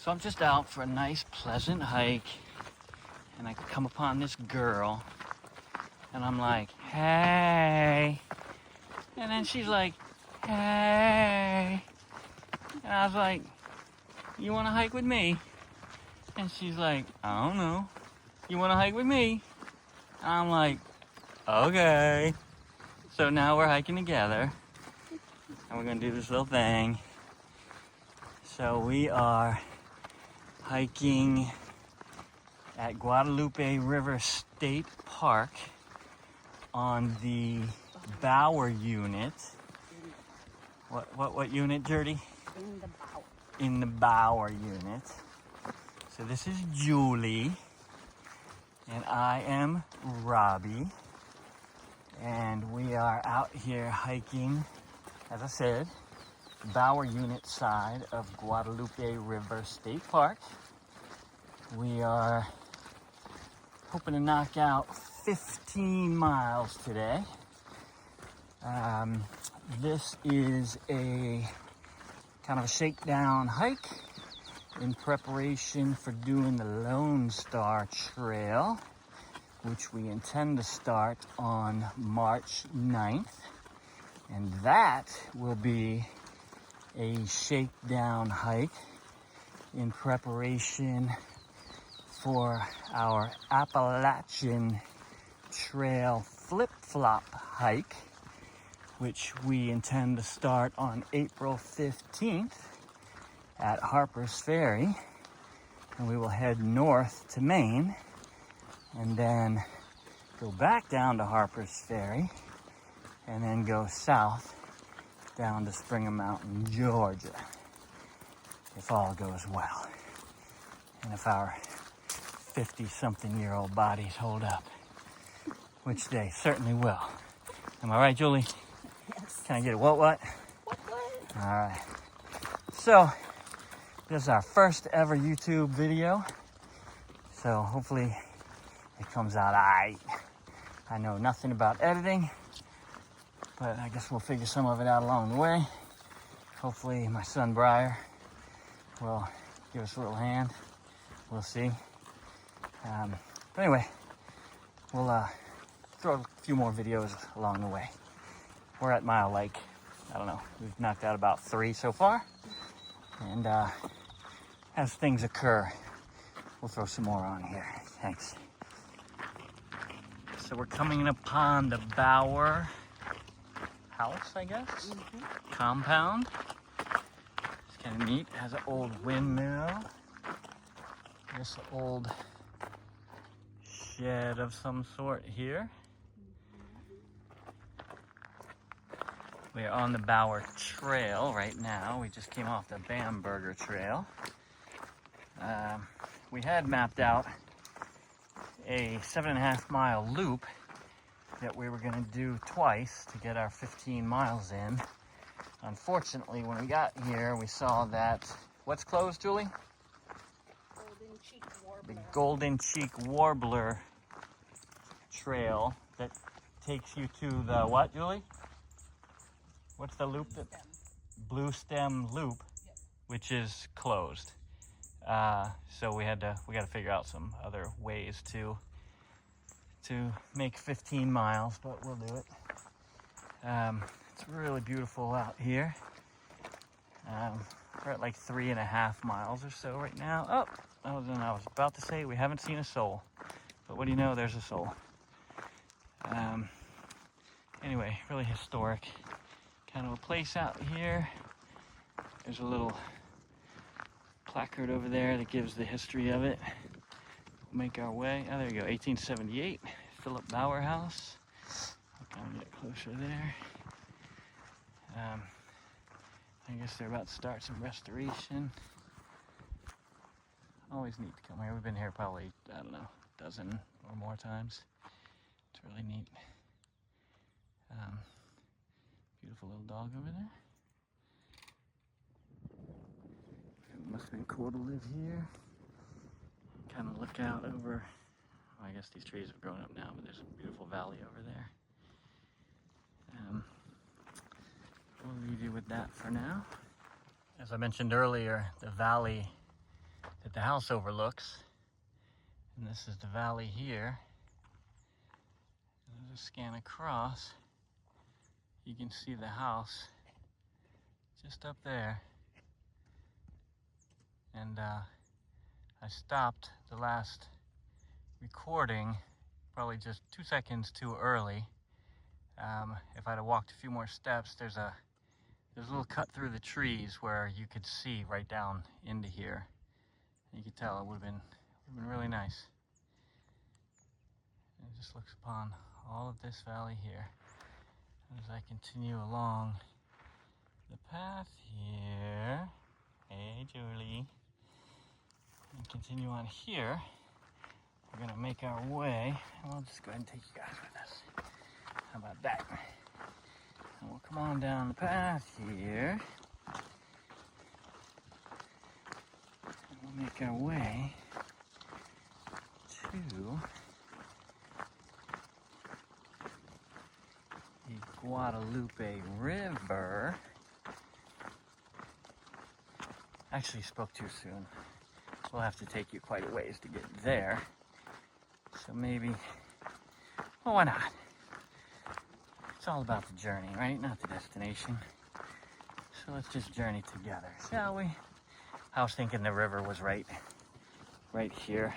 So I'm just out for a nice, pleasant hike, and I come upon this girl, and I'm like, hey. And then she's like, hey. And I was like, you want to hike with me? And she's like, I don't know. You want to hike with me? And I'm like, okay. So now we're hiking together, and we're going to do this little thing. So we are hiking at Guadalupe River State Park on the Bower unit. What unit, Jerdy? In the Bower. In the Bower unit. So this is Julie, and I am Robbie, and we are out here hiking, as I said, the Bower unit side of Guadalupe River State Park. We are hoping to knock out 15 miles today. This is a kind of a shakedown hike in preparation for doing the Lone Star Trail, which we intend to start on March 9th. And that will be a shakedown hike in preparation for our Appalachian Trail flip-flop hike, which we intend to start on April 15th at Harper's Ferry, and we will head north to Maine and then go back down to Harper's Ferry and then go south down to Springer Mountain, Georgia, if all goes well and if our 50-something-year-old bodies hold up, which they certainly will. Am I right, Julie? Yes. Can I get a what? What? All right. So, this is our first ever YouTube video. So, hopefully, it comes out all right. I know nothing about editing, but I guess we'll figure some of it out along the way. Hopefully, my son Briar will give us a little hand. We'll see. But anyway, we'll throw a few more videos along the way. We're at mile like, I don't know, we've knocked out about 3 so far. And as things occur, we'll throw some more on here. Thanks. So we're coming upon the Bower house, I guess, compound. It's kind of neat. It has an old windmill. This old shed of some sort here. We are on the Bower Trail right now. We just came off the Bamberger Trail. We had mapped out a 7.5 mile loop that we were going to do twice to get our 15 miles in. Unfortunately, when we got here, we saw that, what's closed, Julie? Golden Cheek Warbler. The Golden Cheek Warbler Trail that takes you to the what, Julie? What's the loop? That Blue Stem Loop, yep. Which is closed. So we got to figure out some other ways to make 15 miles, but we'll do it. It's really beautiful out here. We're at like 3.5 miles or so right now. Oh, I was about to say we haven't seen a soul, but what do you know? There's a soul. Anyway, really historic kind of a place out here. There's a little placard over there that gives the history of it. We'll make our way. Oh, there you go. 1878, Philip Bower House. I'll kind of get closer there. I guess they're about to start some restoration. Always neat to come here. We've been here probably, I don't know, a dozen or more times. It's really neat. Beautiful little dog over there. It must have been cool to live here. Kind of look out over, well, I guess these trees have grown up now, but there's a beautiful valley over there. We'll leave you with that for now. As I mentioned earlier, the valley that the house overlooks. And this is the valley here. As I scan across, you can see the house just up there. And I stopped the last recording probably just 2 seconds too early. If I'd have walked a few more steps, there's a little cut through the trees where you could see right down into here. You could tell it would have been really nice. And it just looks upon all of this valley here. As I continue along the path here, hey Julie, and continue on here, we're gonna make our way, and we'll just go ahead and take you guys with us. How about that? And we'll come on down the path here, and we'll make our way to the Guadalupe River. Actually spoke too soon. We'll have to take you quite a ways to get there. So maybe, well, why not? It's all about the journey, right? Not the destination. So let's just journey together, shall we? I was thinking the river was right here,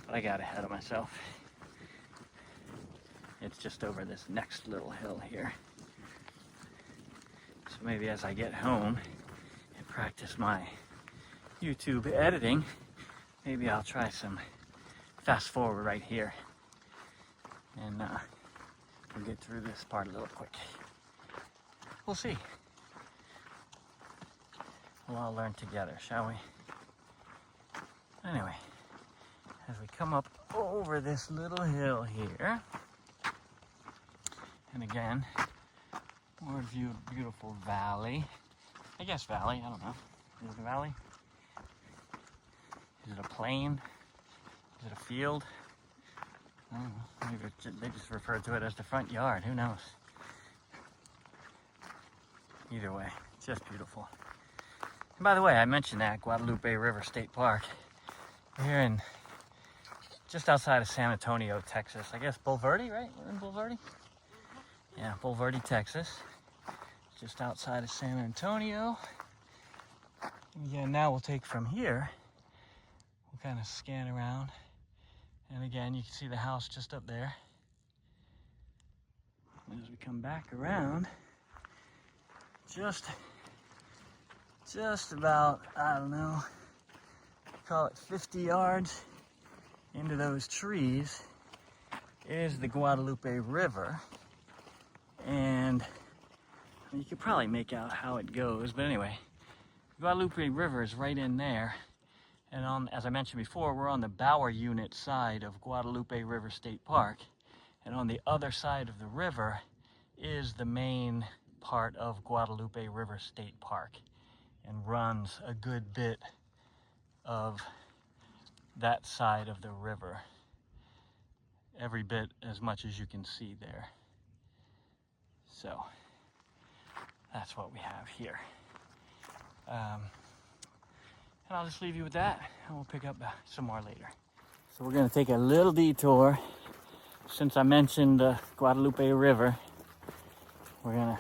but I got ahead of myself. It's just over this next little hill here. So maybe as I get home and practice my YouTube editing, maybe I'll try some fast forward right here. And we'll get through this part a little quick. We'll see. We'll all learn together, shall we? Anyway, as we come up over this little hill here, and again, more beautiful valley. I guess valley, I don't know. Is it a valley? Is it a plain? Is it a field? I don't know. Maybe they just refer to it as the front yard. Who knows? Either way, it's just beautiful. And by the way, I mentioned that Guadalupe River State Park. We're here in just outside of San Antonio, Texas. I guess Bulverde, right? We're in Bulverde? Yeah, Bulverde, Texas. Just outside of San Antonio. And again, now we'll take from here. We'll kind of scan around. And again, you can see the house just up there. And as we come back around, just about, I don't know, call it 50 yards into those trees is the Guadalupe River. And you could probably make out how it goes, but anyway, the Guadalupe River is right in there. And as I mentioned before, we're on the Bower Unit side of Guadalupe River State Park. And on the other side of the river is the main part of Guadalupe River State Park, and runs a good bit of that side of the river. Every bit as much as you can see there. So that's what we have here. And I'll just leave you with that, and we'll pick up some more later. So we're gonna take a little detour. Since I mentioned the Guadalupe River, we're gonna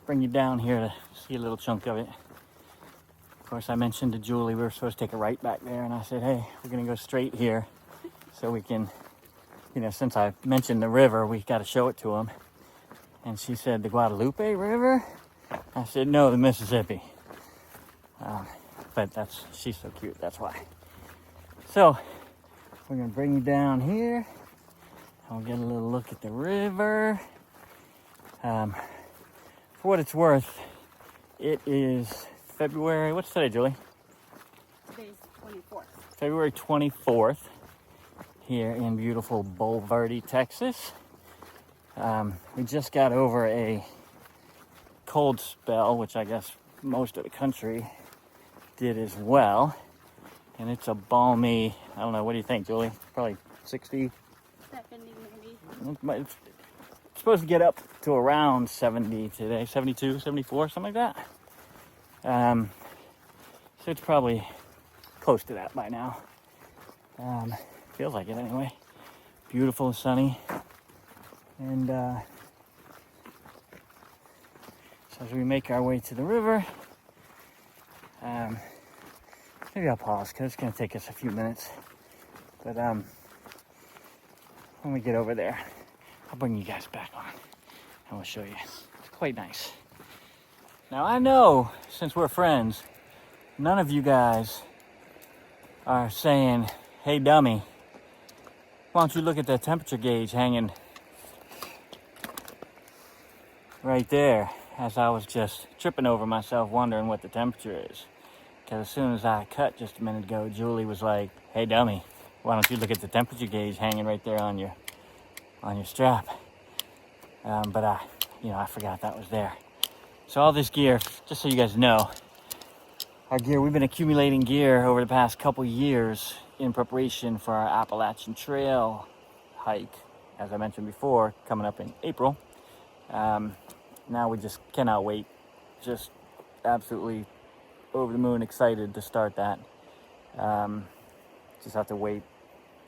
bring you down here to see a little chunk of it. Of course, I mentioned to Julie we were supposed to take a right back there, and I said, hey, we're gonna go straight here so we can, you know, since I mentioned the river, we gotta show it to them. And she said, the Guadalupe River? I said, no, the Mississippi. But she's so cute, that's why. So, we're gonna bring you down here. And we'll get a little look at the river. For what it's worth, it is February, what's today, Julie? Today's 24th. February 24th, here in beautiful Bulverde, Texas. We just got over a cold spell, which I guess most of the country did as well. And it's a balmy, I don't know, what do you think, Julie? Probably 60? 70 maybe. It's supposed to get up to around 70 today, 72, 74, something like that. So it's probably close to that by now. Feels like it anyway. Beautiful and sunny. And so as we make our way to the river, maybe I'll pause because it's going to take us a few minutes. But when we get over there, I'll bring you guys back on and we'll show you. It's quite nice. Now I know, since we're friends, none of you guys are saying, hey dummy, why don't you look at that temperature gauge hanging right there, as I was just tripping over myself wondering what the temperature is. Because as soon as I cut just a minute ago, Julie was like, hey dummy, why don't you look at the temperature gauge hanging right there on your strap. But I forgot that was there. So all this gear, just so you guys know, our gear, we've been accumulating gear over the past couple years in preparation for our Appalachian Trail hike, as I mentioned before, coming up in April. Now we just cannot wait. Just absolutely over the moon excited to start that. Just have to wait.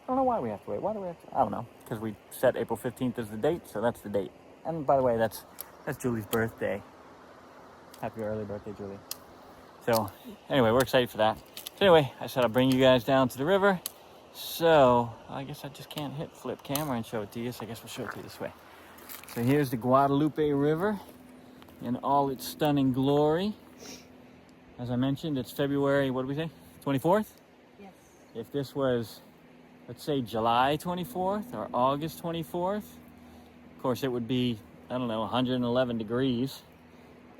I don't know why we have to wait. Why do we have to? I don't know. Because we set April 15th as the date, so that's the date. And by the way, that's Julie's birthday. Happy early birthday, Julie. So anyway, we're excited for that. So anyway, I said I'll bring you guys down to the river. So I guess I just can't hit flip camera and show it to you, so I guess we'll show it to you this way. So here's the Guadalupe River in all its stunning glory. As I mentioned, it's February, what did we say, 24th? Yes. If this was, let's say, July 24th or August 24th, of course it would be, I don't know, 111 degrees,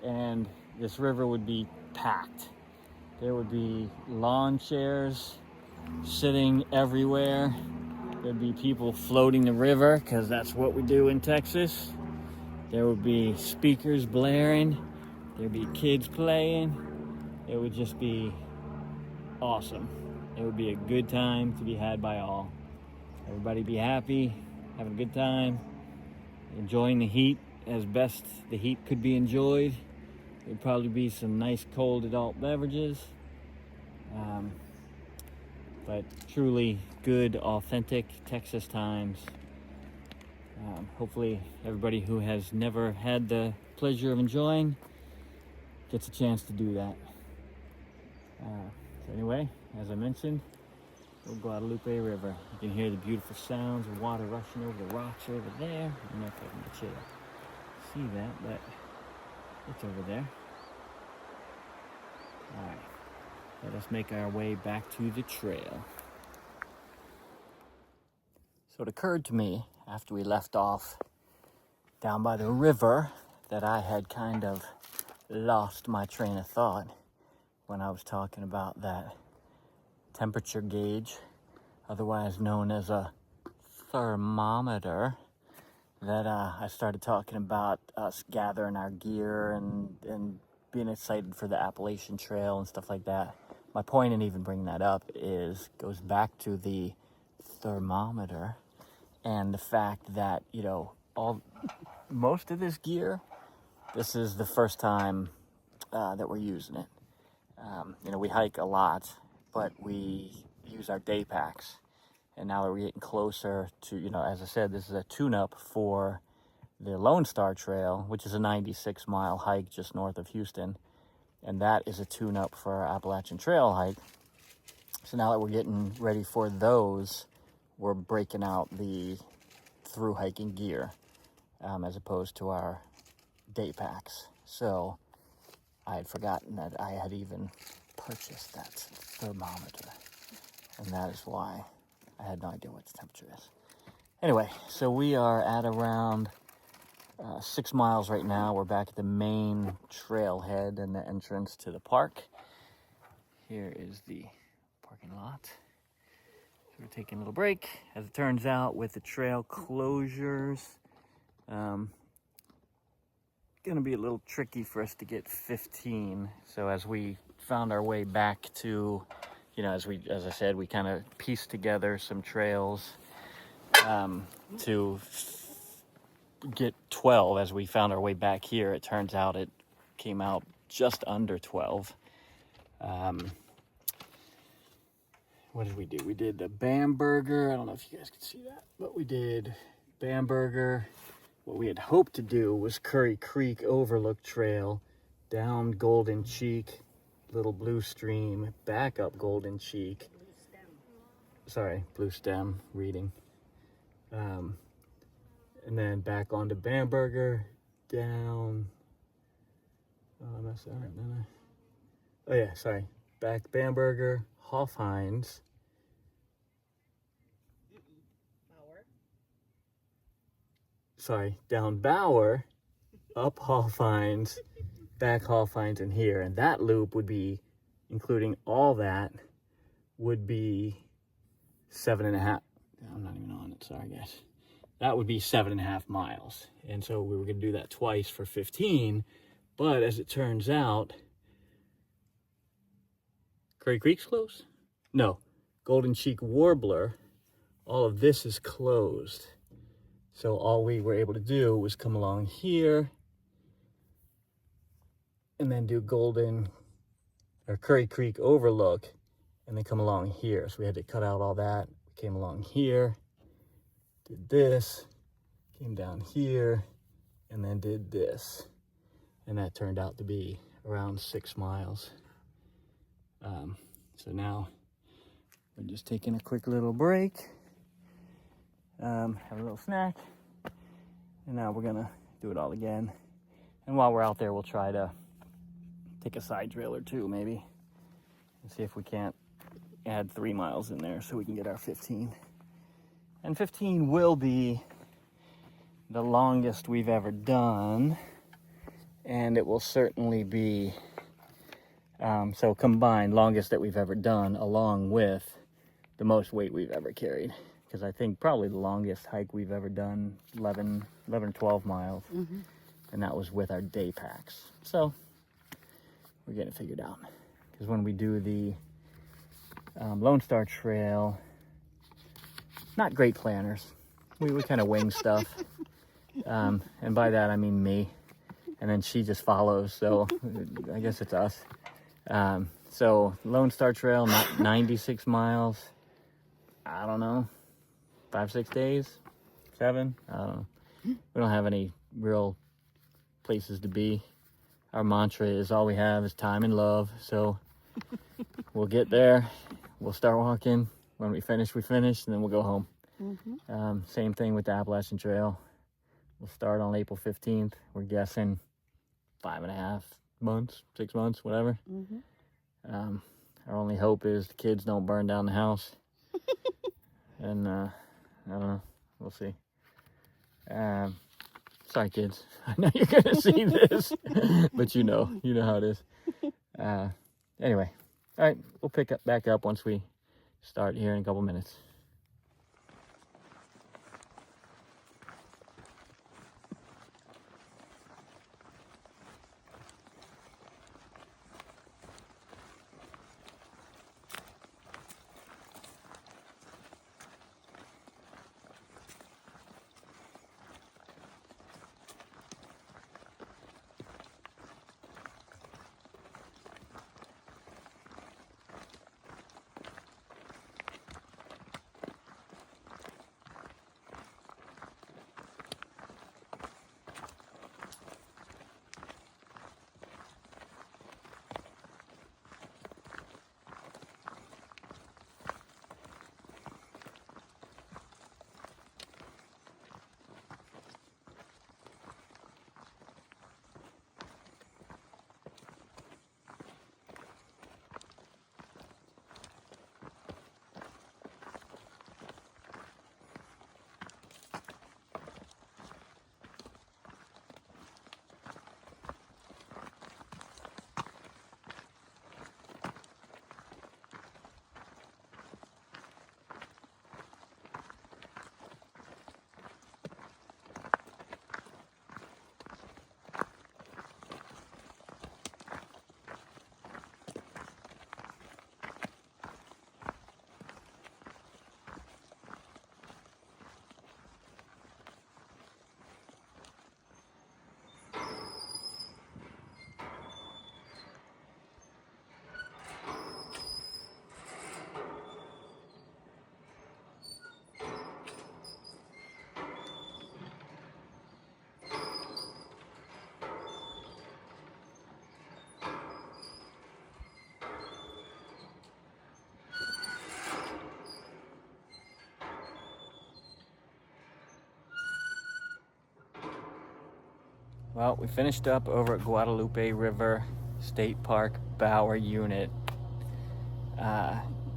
and this river would be packed. There would be lawn chairs sitting everywhere. There'd be people floating the river, because that's what we do in Texas. There would be speakers blaring. There'd be kids playing. It would just be awesome. It would be a good time to be had by all. Everybody be happy, having a good time, enjoying the heat as best the heat could be enjoyed. There'd probably be some nice cold adult beverages. But truly good, authentic Texas times. Hopefully everybody who has never had the pleasure of enjoying gets a chance to do that. So anyway, as I mentioned, the Guadalupe River. You can hear the beautiful sounds of water rushing over the rocks over there. I don't know if I can get you to see that, but it's over there. All right, let us make our way back to the trail. So it occurred to me after we left off down by the river that I had kind of lost my train of thought when I was talking about that temperature gauge, otherwise known as a thermometer, that I started talking about us gathering our gear and being excited for the Appalachian Trail and stuff like that. My point in even bringing that up goes back to the thermometer and the fact that, most of this gear, this is the first time that we're using it. We hike a lot, but we use our day packs. And now that we're getting closer to, as I said, this is a tune-up for the Lone Star Trail, which is a 96-mile hike just north of Houston. And that is a tune-up for our Appalachian Trail hike. So now that we're getting ready for those, we're breaking out the through hiking gear as opposed to our day packs. So I had forgotten that I had even purchased that thermometer, and that is why I had no idea what the temperature is. Anyway, so we are at around 6 miles right now. We're back at the main trailhead and the entrance to the park. Here is the parking lot. So we're taking a little break. As it turns out, with the trail closures, gonna be a little tricky for us to get 15. So as we found our way back to, as I said, we kind of pieced together some trails to get 12. As we found our way back here, it turns out it came out just under 12. what did we do? We did the Bamberger. I don't know if you guys can see that, but we did Bamberger. What we had hoped to do was Curry Creek Overlook Trail, down Golden Cheek, Little Blue Stream, back up Golden Cheek. Sorry, Blue Stem, reading. And then back onto Bamberger, down. Oh, I messed that up, didn't I? Oh yeah, sorry. Back Bamberger, Hofheinz. Sorry, down Bauer, up Hofheinz, back Hofheinz, and here. And that loop would be, including all that, would be 7.5. I'm not even on it, sorry guys. That would be 7.5 miles. And so we were gonna do that twice for 15, but as it turns out, Curry Creek's closed? No, Golden Cheek Warbler, all of this is closed. So all we were able to do was come along here and then do Curry Creek Overlook and then come along here. So we had to cut out all that. We came along here, did this, came down here, and then did this. And that turned out to be around 6 miles. So now we're just taking a quick little break, have a little snack, and now we're gonna do it all again. And while we're out there, we'll try to take a side trail or two maybe, and see if we can't add 3 miles in there so we can get our 15. And 15 will be the longest we've ever done, and it will certainly be so combined, longest that we've ever done, along with the most weight we've ever carried. Because I think probably the longest hike we've ever done, 11 or 12 miles. Mm-hmm. And that was with our day packs. So we're getting it figured out. Because when we do the Lone Star Trail, not great planners. We kind of wing stuff. And by that I mean me. And then she just follows. So I guess it's us. So Lone Star Trail, not 96 miles. I don't know, 5-6 days, 7. I don't know. We don't have any real places to be. Our mantra is all we have is time and love. So we'll get there. We'll start walking. When we finish, we finish, and then we'll go home. Mm-hmm. Same thing with the Appalachian Trail. We'll start on April 15th. We're guessing 5.5 months, 6 months, whatever. Mm-hmm. Our only hope is the kids don't burn down the house. And I don't know, we'll see. Sorry kids, I know you're gonna see this, but you know how it is. Anyway, all right, we'll pick back up once we start here in a couple minutes. Well, we finished up over at Guadalupe River State Park Bower Unit.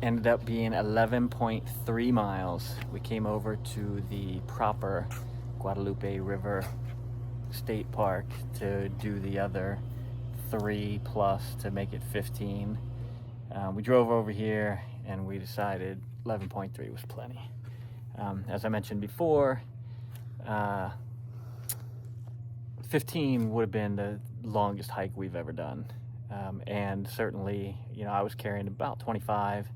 Ended up being 11.3 miles. We came over to the proper Guadalupe River State Park to do the other 3+ to make it 15. We drove over here and we decided 11.3 was plenty. As I mentioned before, 15 would have been the longest hike we've ever done. And certainly, you know, I was carrying about 25.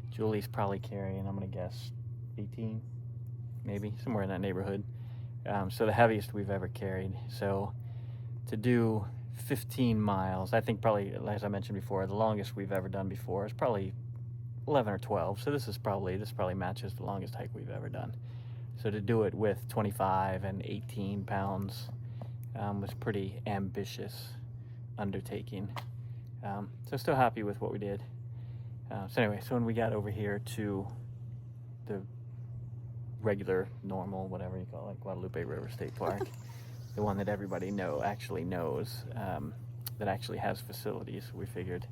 Julie's probably carrying, I'm gonna guess, 18, maybe, somewhere in that neighborhood. So the heaviest we've ever carried. So to do 15 miles, I think probably, as I mentioned before, the longest we've ever done before is probably 11 or 12. So this probably matches the longest hike we've ever done. So to do it with 25 and 18 pounds was pretty ambitious undertaking. So still happy with what we did. So anyway, so when we got over here to the regular, normal, whatever you call it, Guadalupe River State Park, the one that everybody actually knows, that actually has facilities, we figured,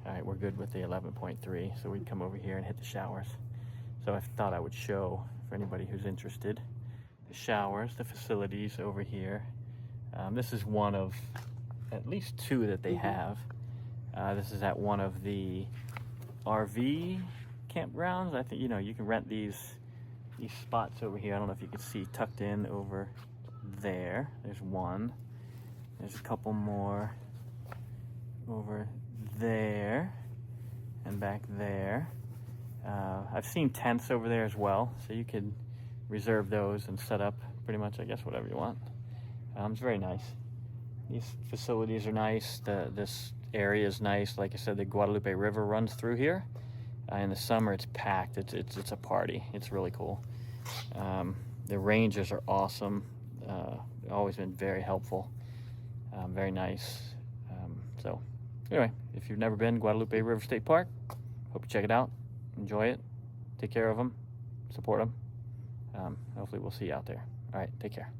all right, we're good with the 11.3, so we'd come over here and hit the showers. So I thought I would show, for anybody who's interested, the showers, the facilities over here. This is one of at least 2 that they have. This is at one of the RV campgrounds. I think, you know, you can rent these spots over here. I don't know if you can see tucked in over there. There's one. There's a couple more over there and back there. I've seen tents over there as well, so you could reserve those and set up pretty much, I guess, whatever you want. It's very nice. These facilities are nice. This area is nice. Like I said, the Guadalupe River runs through here. In the summer, it's packed. It's a party. It's really cool. The rangers are awesome. Always been very helpful. Very nice. So anyway, if you've never been, Guadalupe River State Park, hope you check it out. Enjoy it. Take care of them. Support them. Hopefully we'll see you out there. All right, take care.